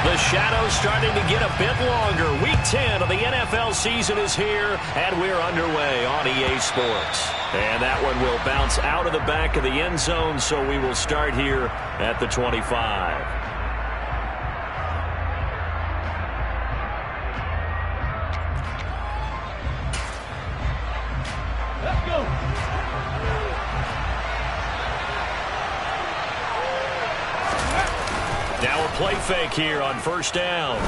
The shadow's starting to get a bit longer. Week 10 of the NFL season is here, and we're underway on EA Sports. And that one will bounce out of the back of the end zone, so we will start here at the 25. Now a play fake here on first down.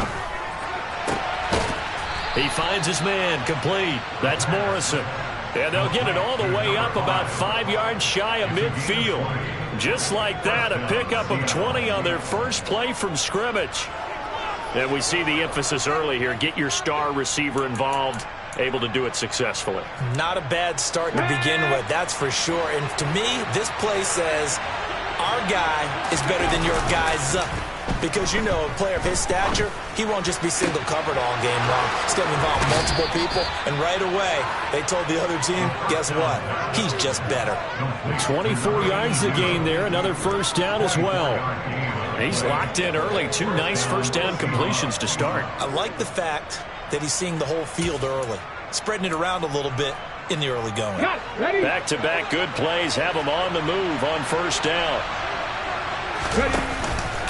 He finds his man, complete. That's Morrison. And they'll get it all the way up about 5 yards shy of midfield. Just like that, a pickup of 20 on their first play from scrimmage. And we see the emphasis early here. Get your star receiver involved. Able to do it successfully. Not a bad start to begin with, that's for sure. And to me, this play says our guy is better than your guy's up. Because, you know, a player of his stature, he won't just be single covered all game long. He's going to involve multiple people. And right away, they told the other team, guess what? He's just better. 24 yards to gain there. Another first down as well. He's locked in early. 2 nice first down completions to start. I like the fact that he's seeing the whole field early. Spreading it around a little bit in the early going. Back-to-back good plays have him on the move on first down.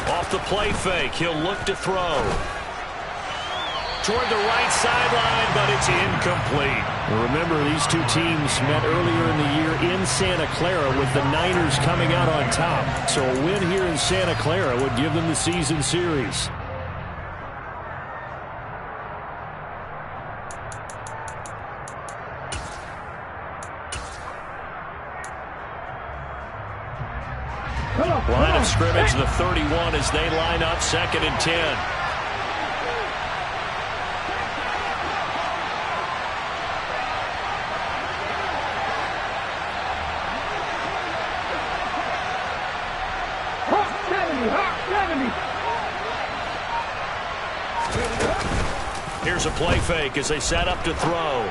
Off the play fake, he'll look to throw. Toward the right sideline, but it's incomplete. Remember, these two teams met earlier in the year in Santa Clara with the Niners coming out on top. So a win here in Santa Clara would give them the season series. Line of scrimmage, the 31 as they line up, 2nd and 10. Here's a play fake as they set up to throw.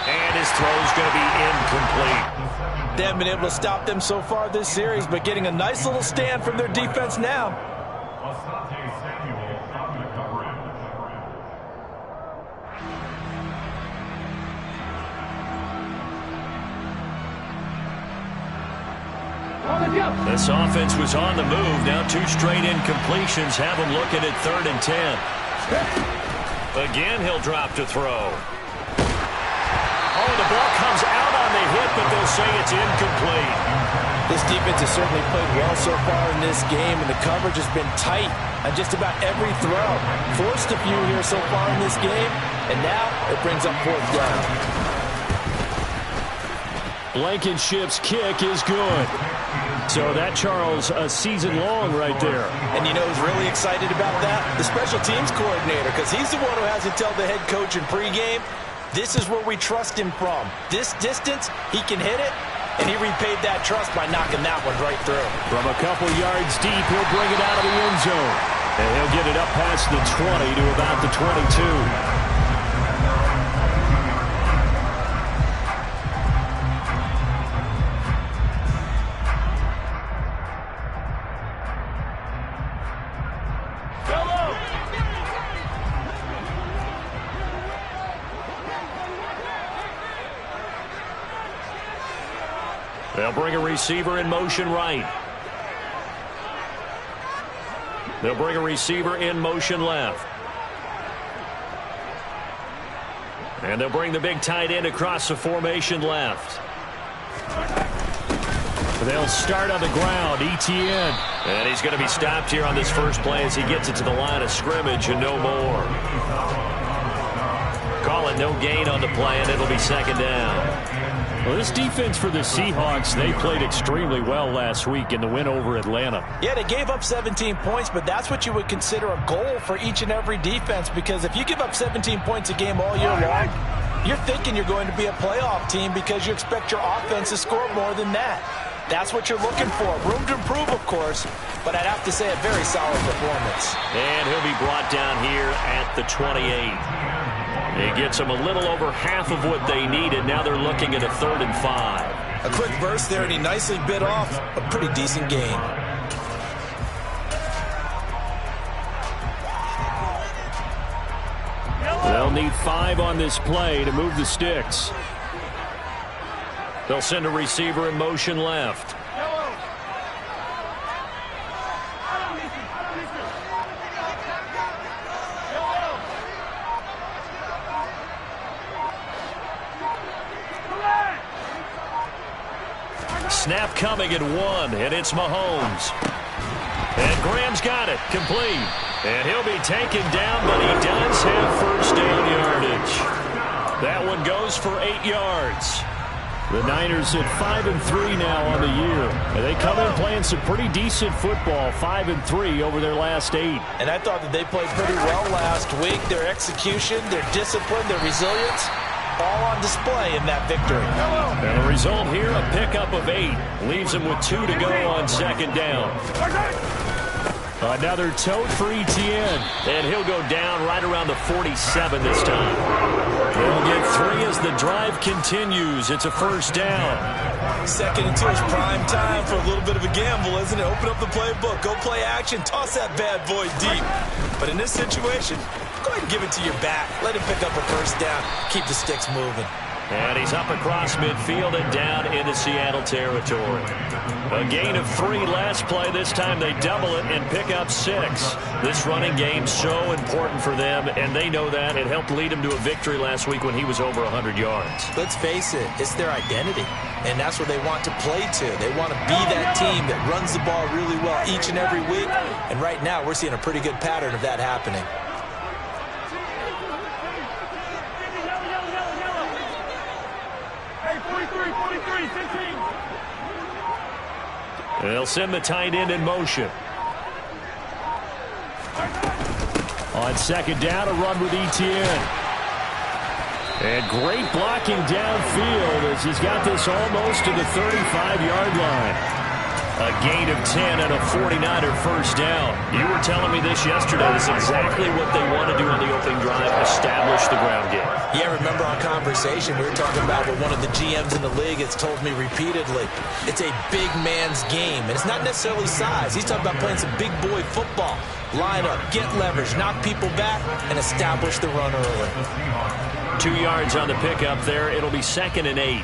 And his throw's going to be incomplete. They haven't been able to stop them so far this series, but getting a nice little stand from their defense now. This offense was on the move. Now 2 straight incompletions have him looking at 3rd and 10. Again, he'll drop to throw. Oh, the ball comes out on the hit, but they'll say it's incomplete. This defense has certainly played well so far in this game, and the coverage has been tight on just about every throw. Forced a few here so far in this game, and now it brings up 4th down. Blankenship's kick is good. So that, Charles, a season long right there. And you know who's really excited about that? The special teams coordinator, because he's the one who has to tell the head coach in pregame, this is where we trust him from. This distance, he can hit it, and he repaid that trust by knocking that one right through. From a couple yards deep, he'll bring it out of the end zone. And he'll get it up past the 20 to about the 22. They'll bring a receiver in motion right. They'll bring a receiver in motion left. And they'll bring the big tight end across the formation left. They'll start on the ground, Etienne. And he's going to be stopped here on this first play as he gets it to the line of scrimmage and no more. Call it no gain on the play, and it'll be 2nd down. Well, this defense for the Seahawks, they played extremely well last week in the win over Atlanta. Yeah, they gave up 17 points, but that's what you would consider a goal for each and every defense, because if you give up 17 points a game all year long, you're thinking you're going to be a playoff team because you expect your offense to score more than that. That's what you're looking for. Room to improve, of course, but I'd have to say a very solid performance. And he'll be brought down here at the 28. It gets them a little over half of what they needed. Now they're looking at a 3rd and 5. A quick burst there, and he nicely bit off a pretty decent gain. They'll need 5 on this play to move the sticks. They'll send a receiver in motion left. Snap coming at 1, and it's Mahomes. And Graham's got it, complete. And he'll be taken down, but he does have first down yardage. That one goes for 8 yards. The Niners at 5-3 now on the year. And they come in playing some pretty decent football, 5-3 over their last 8. And I thought that they played pretty well last week. Their execution, their discipline, their resilience, all on display in that victory. And the result here, a pickup of 8. Leaves them with 2 to go on second down. Another tote for Etienne. And he'll go down right around the 47 this time. They'll get 3 as the drive continues. It's a first down. 2nd and 2 is prime time for a little bit of a gamble, isn't it? Open up the playbook. Go play action. Toss that bad boy deep. But in this situation, go ahead and give it to your back. Let him pick up a first down. Keep the sticks moving. And he's up across midfield and down into Seattle territory. A gain of 3 last play. This time they double it and pick up 6. This running game so important for them, and they know that. It helped lead him to a victory last week when he was over 100 yards. Let's face it, it's their identity, and that's what they want to play to. They want to be that team that runs the ball really well each and every week, and right now we're seeing a pretty good pattern of that happening. They'll send the tight end in motion. On second down, a run with Etienne. And great blocking downfield as he's got this almost to the 35-yard line. A gain of 10 and a 49er first down. You were telling me this yesterday. This is exactly what they want to do on the opening drive, establish the ground game. Yeah, remember our conversation, we were talking about what one of the GMs in the league has told me repeatedly. It's a big man's game, and it's not necessarily size. He's talking about playing some big boy football. Line up, get leverage, knock people back, and establish the run early. 2 yards on the pickup there. It'll be 2nd and 8.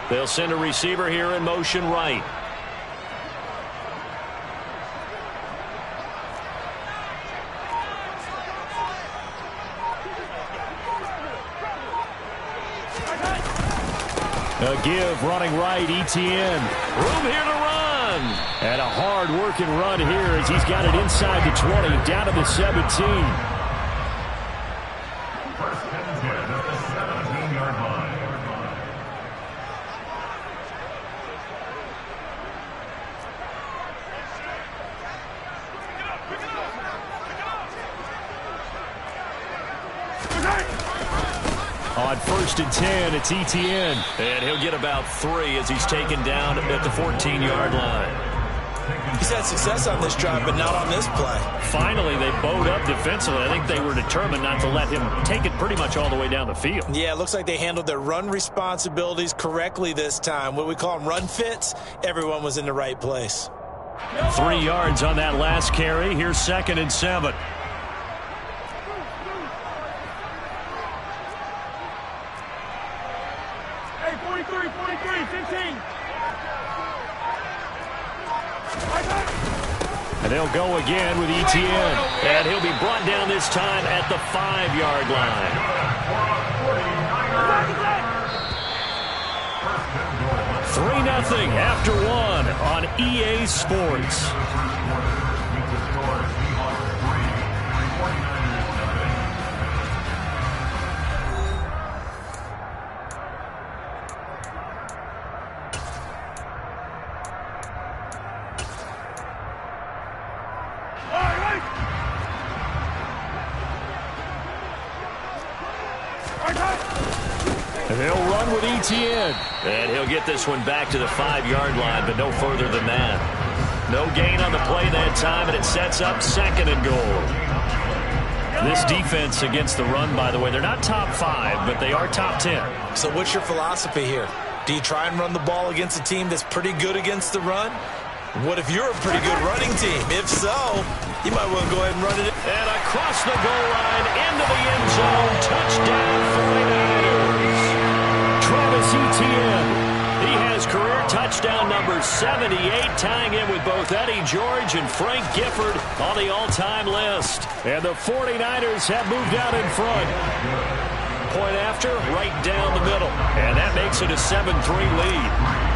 They'll send a receiver here in motion right. A give running right, Etienne. Room here to run. And a hard-working run here as he's got it inside the 20, down to the 17. On 1st and 10, it's Etienne. And he'll get about 3 as he's taken down at the 14-yard line. He's had success on this drive, but not on this play. Finally, they bowed up defensively. I think they were determined not to let him take it pretty much all the way down the field. Yeah, it looks like they handled their run responsibilities correctly this time. What we call them run fits, everyone was in the right place. 3 yards on that last carry. Here's 2nd and 7. And they'll go again with Etienne. And he'll be brought down this time at the 5-yard line. 3-0 after 1 on EA Sports. And they'll run with Etienne. And he'll get this one back to the 5-yard line, but no further than that. No gain on the play that time, and it sets up 2nd and goal. This defense against the run, by the way, they're not top 5, but they are top 10. So what's your philosophy here? Do you try and run the ball against a team that's pretty good against the run? What if you're a pretty good running team? If so, you might want to go ahead and run it. And across the goal line, into the end zone, touchdown 49ers. Travis Etienne, he has career touchdown number 78, tying in with both Eddie George and Frank Gifford on the all-time list. And the 49ers have moved out in front. Point after, right down the middle. And that makes it a 7-3 lead.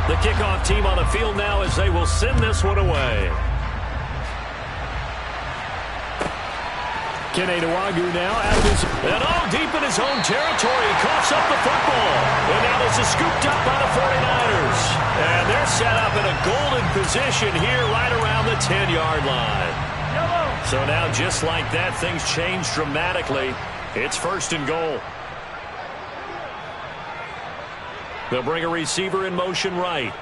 The kickoff team on the field now as they will send this one away. Kenny Nwangu now out of his... And deep in his own territory. He coughs up the football. And now this is scooped up by the 49ers. And they're set up in a golden position here right around the 10-yard line. So now just like that, things change dramatically. It's 1st and goal. They'll bring a receiver in motion right.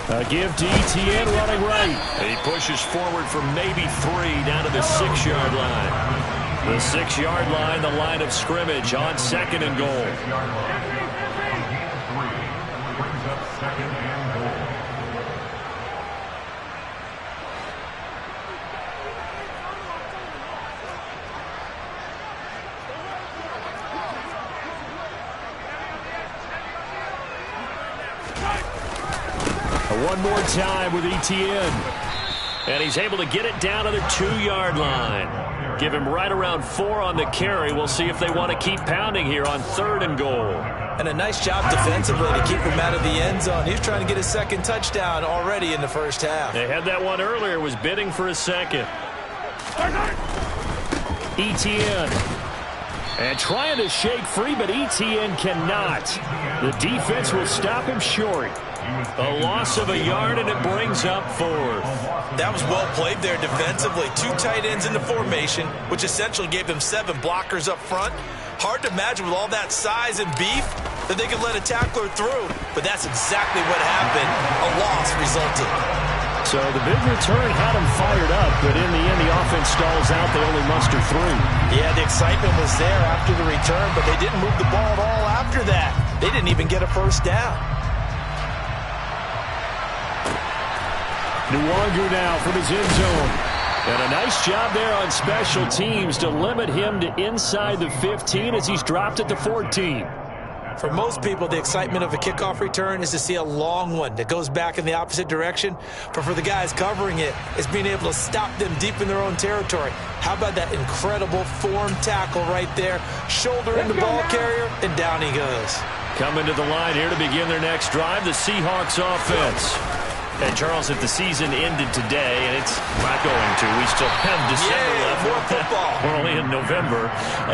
A give to Etienne running right. He pushes forward for maybe 3 down to the 6-yard line. The 6-yard line, the line of scrimmage on 2nd and goal. One more time with Etienne. And he's able to get it down to the 2-yard line. Give him right around 4 on the carry. We'll see if they want to keep pounding here on 3rd and goal. And a nice job defensively to keep him out of the end zone. He's trying to get his 2nd touchdown already in the first half. They had that one earlier, was bidding for a 2nd. Etienne. And trying to shake free, but Etienne cannot. The defense will stop him short. A loss of a yard, and it brings up 4th. That was well played there defensively. 2 tight ends in the formation, which essentially gave them 7 blockers up front. Hard to imagine with all that size and beef that they could let a tackler through, but that's exactly what happened. A loss resulted. So the big return had them fired up, but in the end, the offense stalls out. They only muster 3. Yeah, the excitement was there after the return, but they didn't move the ball at all after that. They didn't even get a first down. Nwangu now from his end zone. And a nice job there on special teams to limit him to inside the 15 as he's dropped at the 14. For most people, the excitement of a kickoff return is to see a long one that goes back in the opposite direction. But for the guys covering it, it's being able to stop them deep in their own territory. How about that incredible form tackle right there? Shoulder in the ball carrier, and down he goes. Coming to the line here to begin their next drive, the Seahawks offense. And, Charles, if the season ended today, and it's not going to, we still have December left. More football. We're only in November.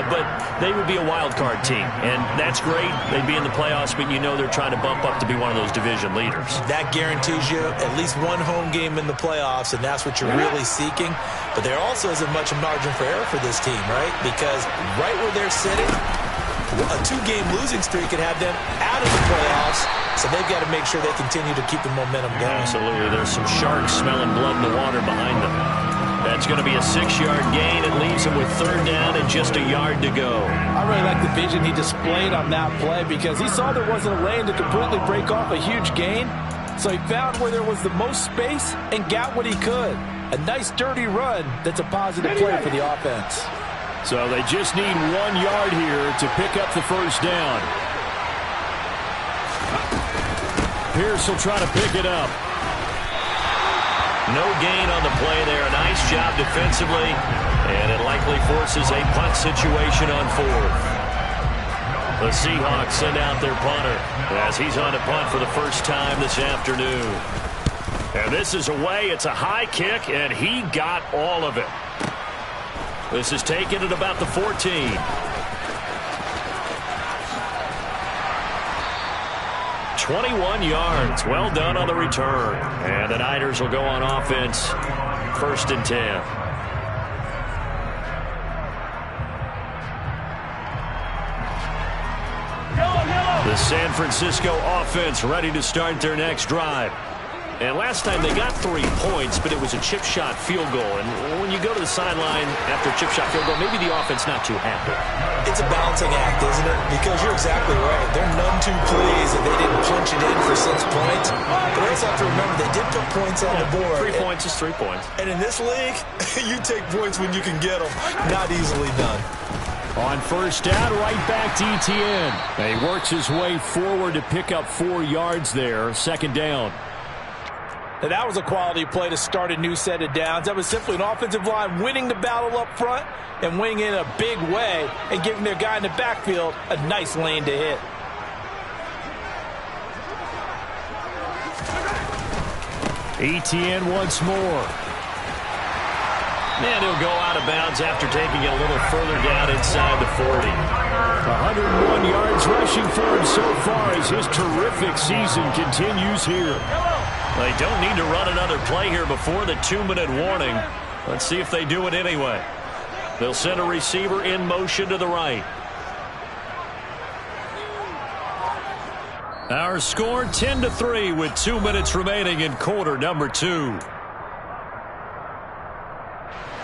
But they would be a wild card team, and that's great. They'd be in the playoffs, but you know they're trying to bump up to be one of those division leaders. That guarantees you at least one home game in the playoffs, and that's what you're really seeking. But there also isn't much margin for error for this team, right? Because right where they're sitting, a 2-game losing streak could have them out of the playoffs. So they've got to make sure they continue to keep the momentum going. Absolutely. There's some sharks smelling blood in the water behind them. That's going to be a 6-yard gain. It leaves them with 3rd down and just a yard to go. I really like the vision he displayed on that play because he saw there wasn't a lane to completely break off a huge gain. So he found where there was the most space and got what he could. A nice dirty run that's a positive play for the offense. So they just need 1 yard here to pick up the 1st down. Pierce will try to pick it up. No gain on the play there. A nice job defensively. And it likely forces a punt situation on 4th. The Seahawks send out their punter as he's on to punt for the first time this afternoon. And this is away. It's a high kick, and he got all of it. This is taken at about the 14. 21 yards. Well done on the return. And the Niners will go on offense. 1st and 10. The San Francisco offense ready to start their next drive. And last time they got 3 points, but it was a chip shot field goal. And when you go to the sideline after a chip shot field goal, maybe the offense not too happy. It's a balancing act, isn't it? Because you're exactly right. They're none too pleased that they didn't punch it in for 6 points. But also have to remember, they did put points on the board. 3 points is 3 points. And in this league, you take points when you can get them. Not easily done. On first down, right back to Etienne. He works his way forward to pick up 4 yards there. Second down. Now, that was a quality play to start a new set of downs. That was simply an offensive line winning the battle up front and winning in a big way and giving their guy in the backfield a nice lane to hit. Etienne once more. And he'll go out of bounds after taking it a little further down inside the 40. 101 yards rushing for him so far as his terrific season continues here. They don't need to run another play here before the 2-minute warning. Let's see if they do it anyway. They'll send a receiver in motion to the right. Our score 10-3 with 2 minutes remaining in quarter number 2.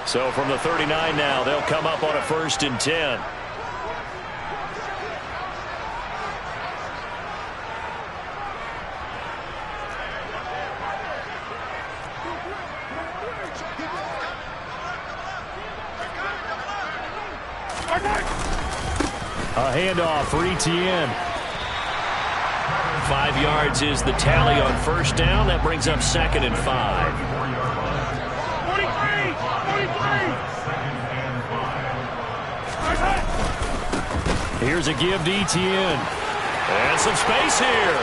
So from the 39 now, they'll come up on a 1st and 10. A handoff for Etienne. 5 yards is the tally on first down. That brings up 2nd and 5. Here's a give to Etienne. And some space here.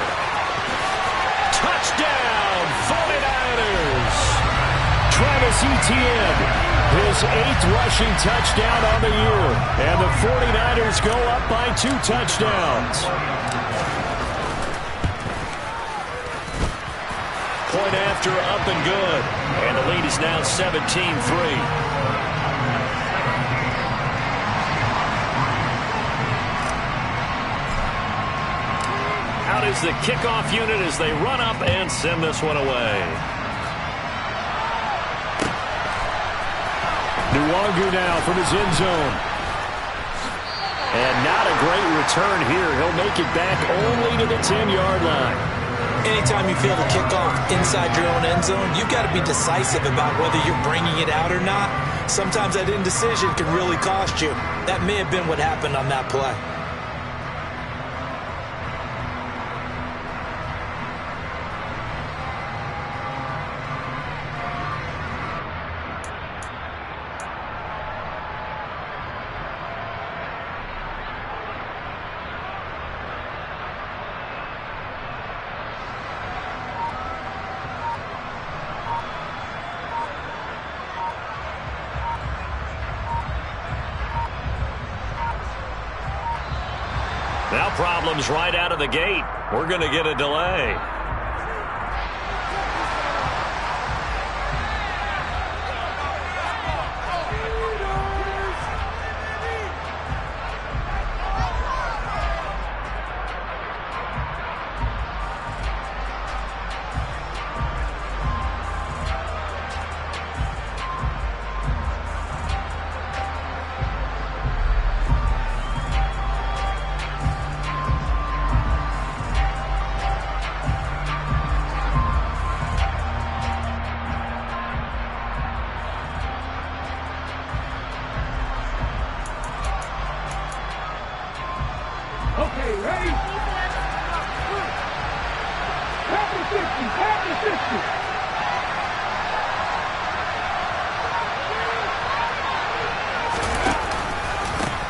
Touchdown, 49ers. Travis Etienne. His 8th rushing touchdown on the year. And the 49ers go up by 2 touchdowns. Point after, up and good. And the lead is now 17-3. Out is the kickoff unit as they run up and send this one away. Nwangu now from his end zone. And not a great return here. He'll make it back only to the 10-yard line. Anytime you feel the kickoff inside your own end zone, you've got to be decisive about whether you're bringing it out or not. Sometimes that indecision can really cost you. That may have been what happened on that play. Now problems right out of the gate. We're going to get a delay.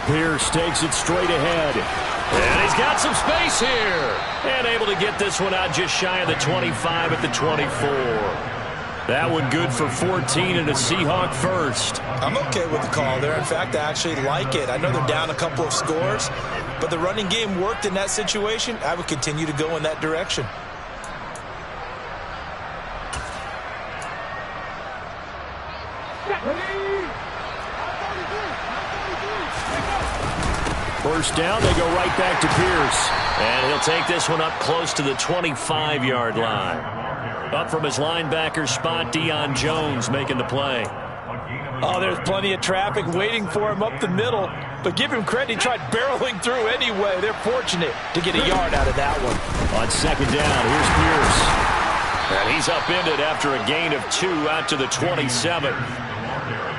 Pierce takes it straight ahead. And he's got some space here. And able to get this one out just shy of the 25 at the 24. That one good for 14 and a Seahawk first. I'm okay with the call there. In fact, I actually like it. I know they're down a couple of scores, but the running game worked in that situation. I would continue to go in that direction. First down, they go right back to Pierce. And he'll take this one up close to the 25-yard line. Up from his linebacker spot, Deion Jones making the play. Oh, there's plenty of traffic waiting for him up the middle. But give him credit, he tried barreling through anyway. They're fortunate to get a yard out of that one. On second down, here's Pierce. And he's upended after a gain of 2 out to the 27.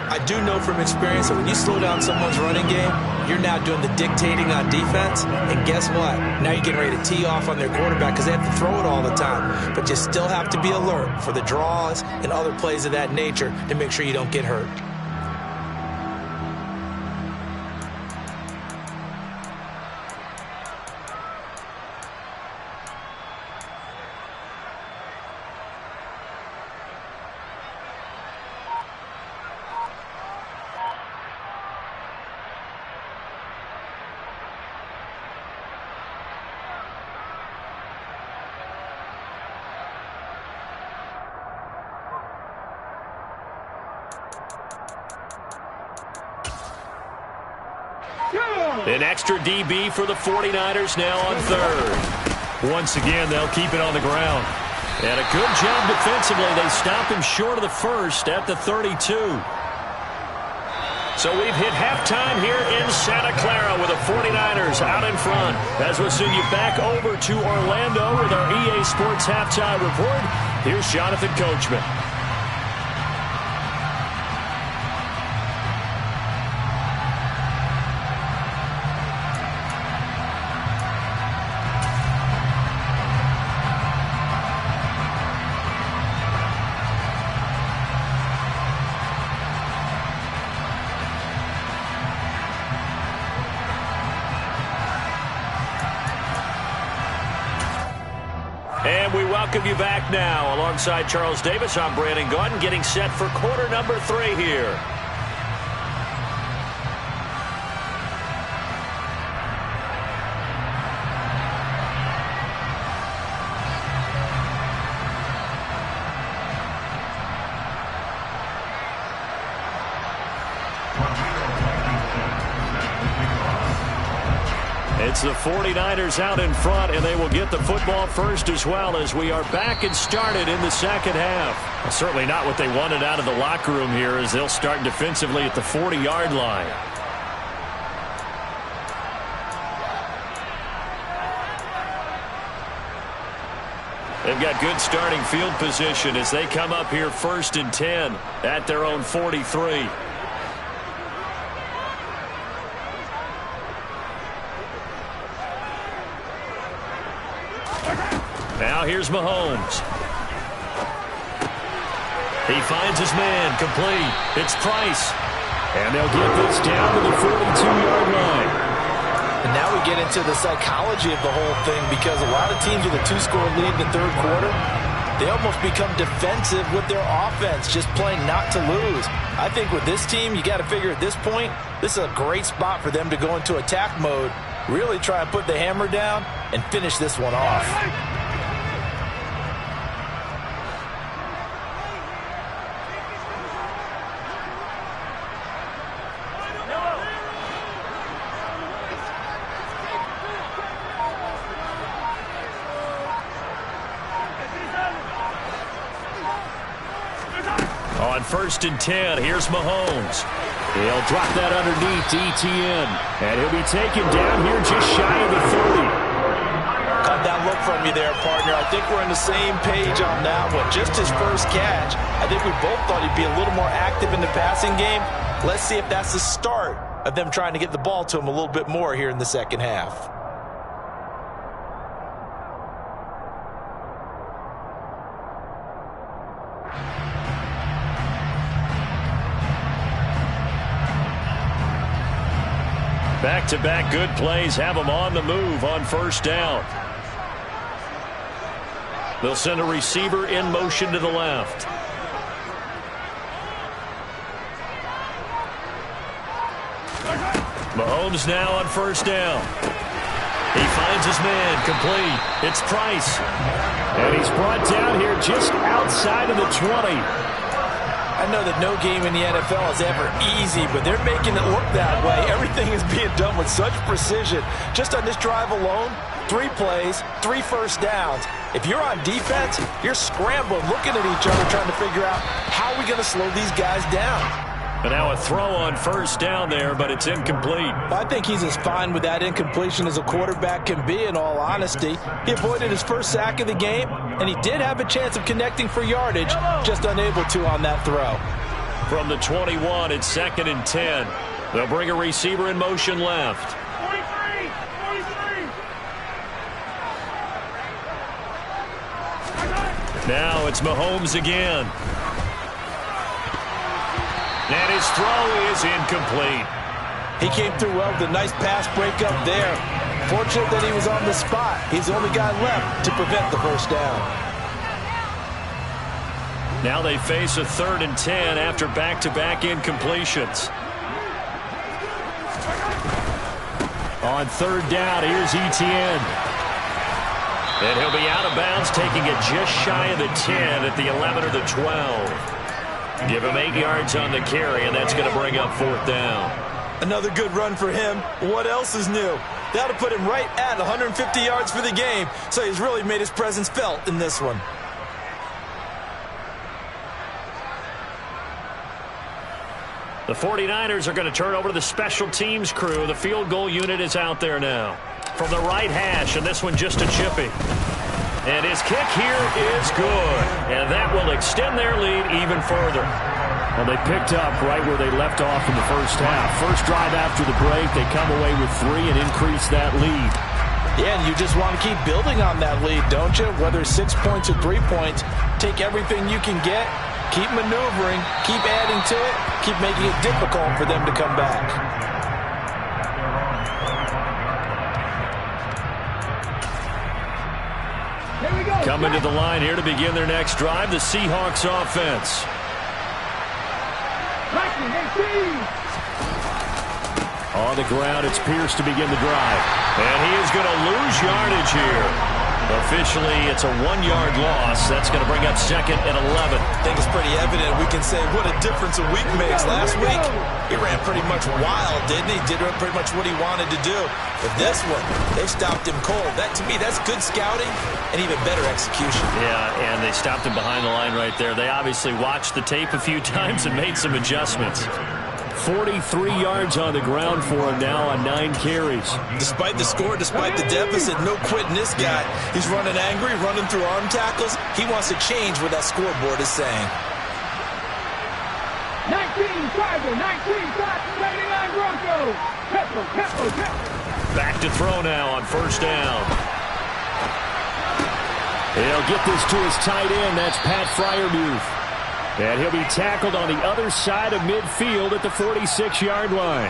I do know from experience that when you slow down someone's running game, you're now doing the dictating on defense. And guess what? Now you're getting ready to tee off on their quarterback because they have to throw it all the time. But you still have to be alert for the draws and other plays of that nature to make sure you don't get hurt. An extra DB for the 49ers now on third. Once again, they'll keep it on the ground. And a good job defensively. They stop him short of the first at the 32. So we've hit halftime here in Santa Clara with the 49ers out in front. As we'll send you back over to Orlando with our EA Sports Halftime Report, here's Jonathan Coachman. And we welcome you back now. Alongside Charles Davis, I'm Brandon Gaudin, getting set for quarter number 3 here. It's the 49ers out in front, and they will get the football first as well as we are back and started in the second half. Well, certainly not what they wanted out of the locker room here as they'll start defensively at the 40-yard line. They've got good starting field position as they come up here 1st and 10 at their own 43. Now here's Mahomes. He finds his man, complete. It's Price. And they'll get this down to the 42-yard line. And now we get into the psychology of the whole thing because a lot of teams with a 2-score lead in the third quarter, they almost become defensive with their offense, just playing not to lose. I think with this team, you got to figure at this point, this is a great spot for them to go into attack mode, really try and put the hammer down and finish this one off. On 1st and 10, here's Mahomes. He'll drop that underneath to ETN. And he'll be taken down here just shy of the 30. Caught that look from you there, partner. I think we're on the same page on that one. Just his first catch. I think we both thought he'd be a little more active in the passing game. Let's see if that's the start of them trying to get the ball to him a little bit more here in the second half. Back-to-back good plays have them on the move on 1st down. They'll send a receiver in motion to the left. Mahomes now on 1st down. He finds his man, complete. It's Price. And he's brought down here just outside of the 20. I I know that no game in the NFL is ever easy, but they're making it look that way. Everything is being done with such precision. Just on this drive alone, 3 plays, 3 first downs. If you're on defense, you're scrambling, looking at each other, trying to figure out how are we going to slow these guys down. And now a throw on first down there, but it's incomplete. I think he's as fine with that incompletion as a quarterback can be, in all honesty. He avoided his first sack of the game, and he did have a chance of connecting for yardage, just unable to on that throw. From the 21, it's 2nd and 10. They'll bring a receiver in motion left. 43. Now it's Mahomes again. And his throw is incomplete. He came through well with a nice pass breakup there. Fortunate that he was on the spot. He's the only guy left to prevent the first down. Now they face a 3rd and 10 after back-to-back incompletions. On 3rd down, here's Etienne. And he'll be out of bounds, taking it just shy of the 10 at the 11 or the 12. Give him 8 yards on the carry, and that's going to bring up 4th down. Another good run for him. What else is new? That'll put him right at 150 yards for the game, so he's really made his presence felt in this one. The 49ers are going to turn over to the special teams crew. The field goal unit is out there now. From the right hash, and this one just a chippy. And his kick here is good. And that will extend their lead even further. Well, they picked up right where they left off in the first half. First drive after the break, they come away with 3 and increase that lead. Yeah, and you just want to keep building on that lead, don't you? Whether it's 6 points or 3 points, take everything you can get, keep maneuvering, keep adding to it, keep making it difficult for them to come back. Coming to the line here to begin their next drive, the Seahawks offense. On the ground, it's Pierce to begin the drive. And he is going to lose yardage here. Officially, it's a 1-yard loss. That's going to bring up 2nd and 11. I think it's pretty evident. We can say what a difference a week makes. Last week, he ran pretty much wild, didn't he? Did pretty much what he wanted to do. But this one, they stopped him cold. That, to me, that's good scouting and even better execution. Yeah, and they stopped him behind the line right there. They obviously watched the tape a few times and made some adjustments. 43 yards on the ground for him now on 9 carries. Despite the score, despite the deficit, no quitting this guy. He's running angry, running through arm tackles. He wants to change what that scoreboard is saying. 19, Tiger, 19, 79 Broncos. Back to throw now on first down. He'll get this to his tight end. That's Pat Freiermuth. And he'll be tackled on the other side of midfield at the 46-yard line.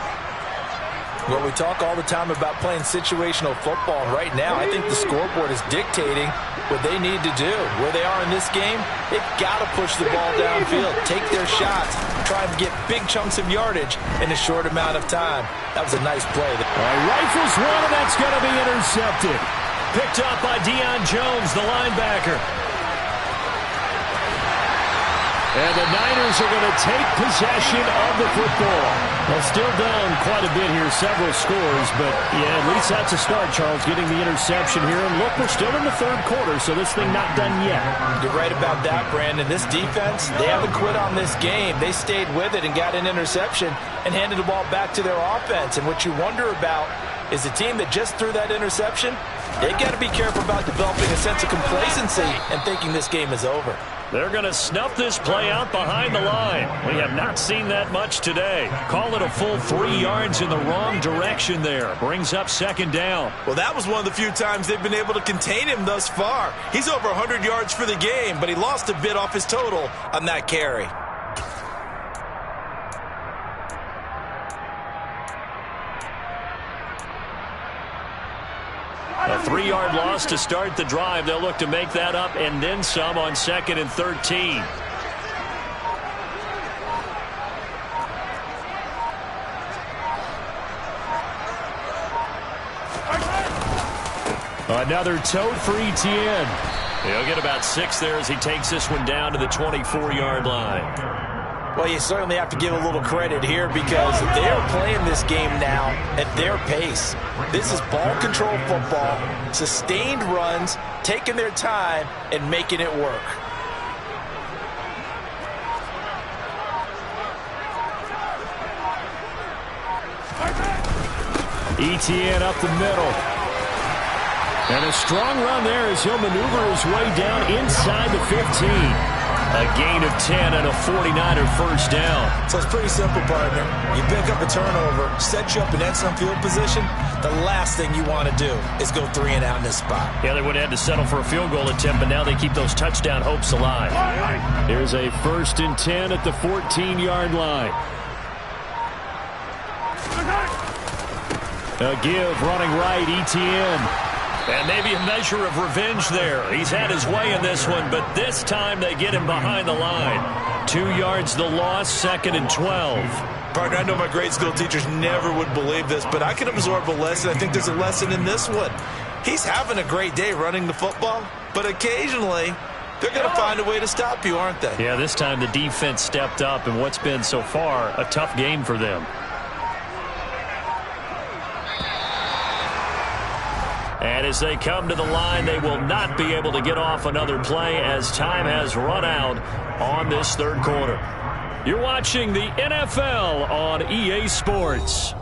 Well, we talk all the time about playing situational football. And right now, I think the scoreboard is dictating what they need to do. Where they are in this game, they've got to push the ball downfield, take their shots, try and get big chunks of yardage in a short amount of time. That was a nice play. Rifles one, and that's going to be intercepted. Picked up by Deion Jones, the linebacker. And the Niners are going to take possession of the football. Well, still down quite a bit here, several scores, but yeah, at least that's a start, Charles, getting the interception here. And look, we're still in the 3rd quarter, so this thing not done yet. You're right about that, Brandon. This defense, they haven't quit on this game. They stayed with it and got an interception and handed the ball back to their offense. And what you wonder about is the team that just threw that interception, they got to be careful about developing a sense of complacency and thinking this game is over. They're going to snuff this play out behind the line. We have not seen that much today. Call it a full 3 yards in the wrong direction there. Brings up 2nd down. Well, that was one of the few times they've been able to contain him thus far. He's over 100 yards for the game, but he lost a bit off his total on that carry. A 3-yard loss to start the drive. They'll look to make that up and then some on 2nd and 13. Another tote for Etienne. He'll get about 6 there as he takes this one down to the 24-yard line. Well, you certainly have to give a little credit here because they're playing this game now at their pace. This is ball control football, sustained runs, taking their time, and making it work. ETN up the middle. And a strong run there as he'll maneuver his way down inside the 15. A gain of 10 and a 49er first down. So it's pretty simple, partner. You pick up a turnover, set you up in excellent field position. The last thing you want to do is go 3 and out in this spot. Yeah, they would have had to settle for a field goal attempt, but now they keep those touchdown hopes alive. Here's a 1st and 10 at the 14-yard line. A give running right, ETN. And maybe a measure of revenge there. He's had his way in this one, but this time they get him behind the line. 2 yards the loss, 2nd and 12. Partner, I know my grade school teachers never would believe this, but I can absorb a lesson. I think there's a lesson in this one. He's having a great day running the football, but occasionally they're going to find a way to stop you, aren't they? Yeah, this time the defense stepped up in what's been so far a tough game for them. And as they come to the line, they will not be able to get off another play as time has run out on this 3rd quarter. You're watching the NFL on EA Sports.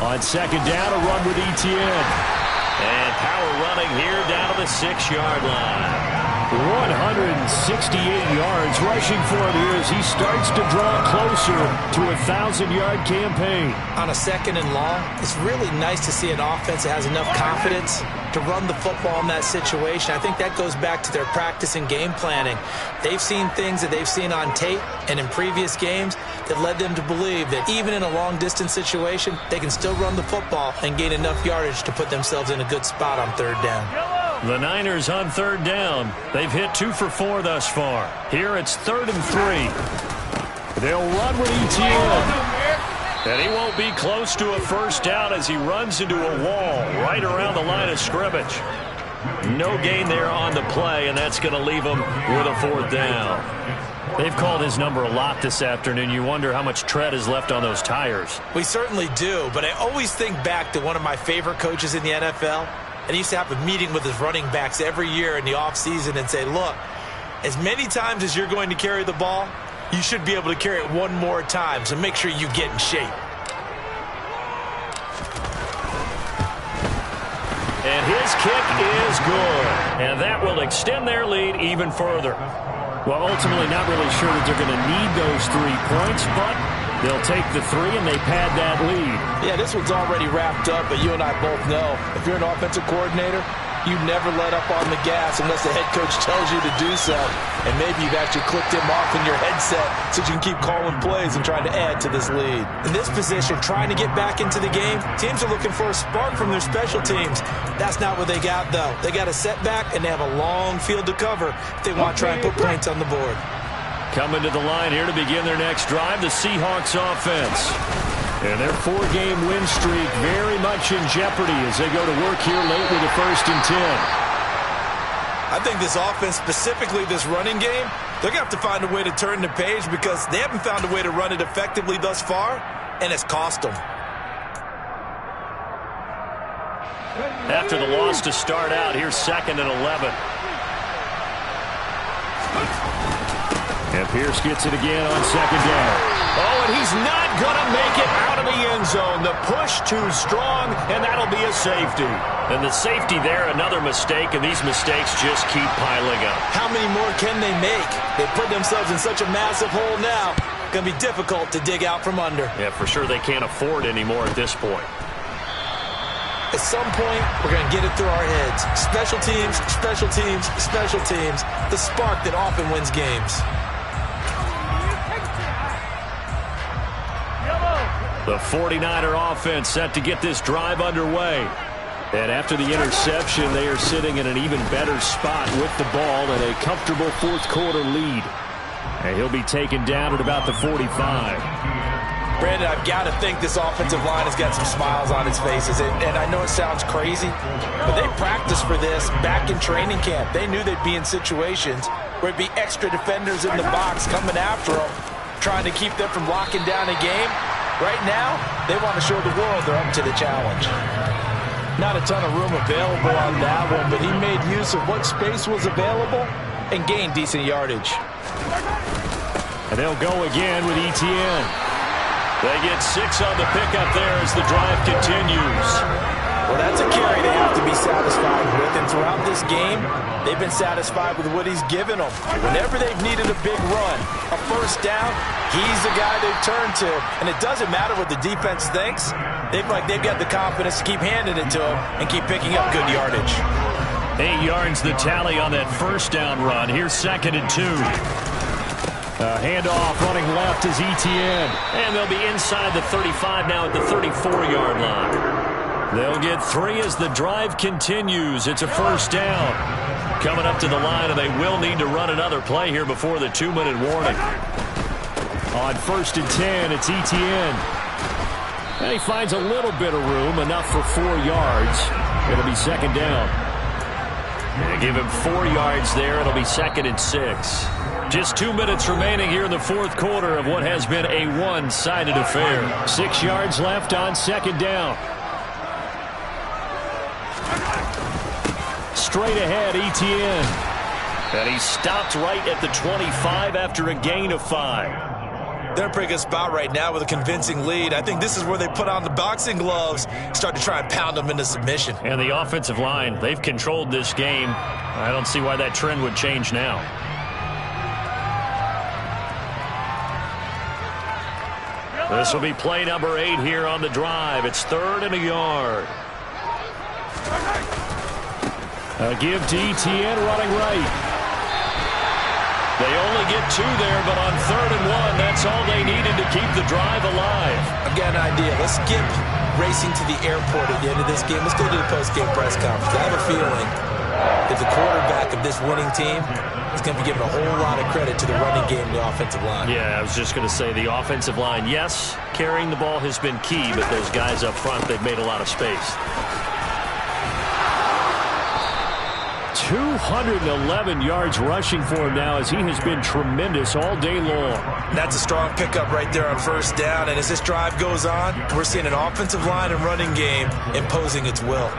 On 2nd down, a run with ETN. And power running here down to the 6-yard line. 168 yards rushing for him here as he starts to draw closer to a 1,000-yard campaign. On a 2nd and long, it's really nice to see an offense that has enough confidence to run the football in that situation. I think that goes back to their practice and game planning. They've seen things that they've seen on tape and in previous games that led them to believe that even in a long-distance situation, they can still run the football and gain enough yardage to put themselves in a good spot on 3rd down. The Niners on 3rd down. They've hit 2 for 4 thus far. Here it's 3rd and 3. They'll run with ETN. And he won't be close to a first down as he runs into a wall right around the line of scrimmage. No gain there on the play, and that's going to leave him with a 4th down. They've called his number a lot this afternoon. You wonder how much tread is left on those tires. We certainly do, but I always think back to one of my favorite coaches in the NFL. And he used to have a meeting with his running backs every year in the offseason and say, look, as many times as you're going to carry the ball, you should be able to carry it one more time, so make sure you get in shape. And his kick is good. And that will extend their lead even further. Well, ultimately not really sure that they're going to need those 3 points, but they'll take the 3 and they pad that lead. Yeah, this one's already wrapped up, but you and I both know if you're an offensive coordinator, you never let up on the gas unless the head coach tells you to do so. And maybe you've actually clicked him off in your headset so you can keep calling plays and trying to add to this lead. In this position, trying to get back into the game, teams are looking for a spark from their special teams. That's not what they got, though. They got a setback, and they have a long field to cover if they want to try and put points on the board. Coming to the line here to begin their next drive, the Seahawks offense. And their 4-game win streak very much in jeopardy as they go to work here late with a 1st and 10. I think this offense, specifically this running game, they're going to have to find a way to turn the page because they haven't found a way to run it effectively thus far, and it's cost them. After the loss to start out, here's 2nd and 11. And Pierce gets it again on 2nd down. Oh, and he's not going to make it out of the end zone. The push too strong, and that'll be a safety. And the safety there, another mistake, and these mistakes just keep piling up. How many more can they make? They put themselves in such a massive hole now. Going to be difficult to dig out from under. Yeah, for sure they can't afford anymore at this point. At some point, we're going to get it through our heads. Special teams, special teams, special teams. The spark that often wins games. The 49er offense set to get this drive underway. And after the interception, they are sitting in an even better spot with the ball and a comfortable 4th quarter lead. And he'll be taken down at about the 45. Brandon, in, and I've got to think this offensive line has got some smiles on its faces. And I know it sounds crazy, but they practiced for this back in training camp. They knew they'd be in situations where it'd be extra defenders in the box coming after them, trying to keep them from locking down a game. Right now, they want to show the world they're up to the challenge. Not a ton of room available on that one, but he made use of what space was available and gained decent yardage. And they'll go again with Etienne. They get 6 on the pickup there as the drive continues. Well, that's a carry they have to be satisfied with, and throughout this game, they've been satisfied with what he's given them. Whenever they've needed a big run, a first down, he's the guy they've turned to. And it doesn't matter what the defense thinks. They've got the confidence to keep handing it to him and keep picking up good yardage. 8 yards the tally on that first down run. Here's 2nd and 2. Handoff running left is Etienne. And they'll be inside the 35 now at the 34-yard line. They'll get 3 as the drive continues. It's a first down. Coming up to the line, and they will need to run another play here before the 2-minute warning. On 1st and 10, it's Etienne. And he finds a little bit of room, enough for 4 yards. It'll be 2nd down. They give him 4 yards there. It'll be 2nd and 6. Just 2 minutes remaining here in the 4th quarter of what has been a one-sided affair. 6 yards left on 2nd down. Straight ahead, Etienne. And he stopped right at the 25 after a gain of 5. They're in a pretty good spot right now with a convincing lead. I think this is where they put on the boxing gloves, start to try and pound them into submission. And the offensive line, they've controlled this game. I don't see why that trend would change now. This will be play number 8 here on the drive. It's 3rd and a yard. A give to Etienne running right. They only get 2 there, but on 3rd and 1, that's all they needed to keep the drive alive. I've got an idea. Let's skip racing to the airport at the end of this game. Let's go to the post-game press conference. I have a feeling that the quarterback of this winning team is going to be given a whole lot of credit to the running game and the offensive line. Yeah, I was just going to say the offensive line, yes, carrying the ball has been key, but those guys up front, they've made a lot of space. 211 yards rushing for him now as he has been tremendous all day long. That's a strong pickup right there on first down, and as this drive goes on, we're seeing an offensive line and running game imposing its will.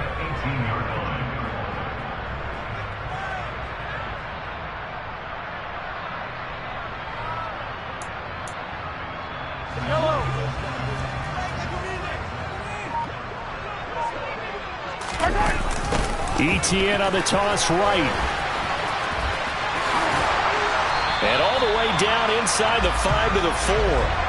Etienne on the toss right. And all the way down inside the 5 to the 4.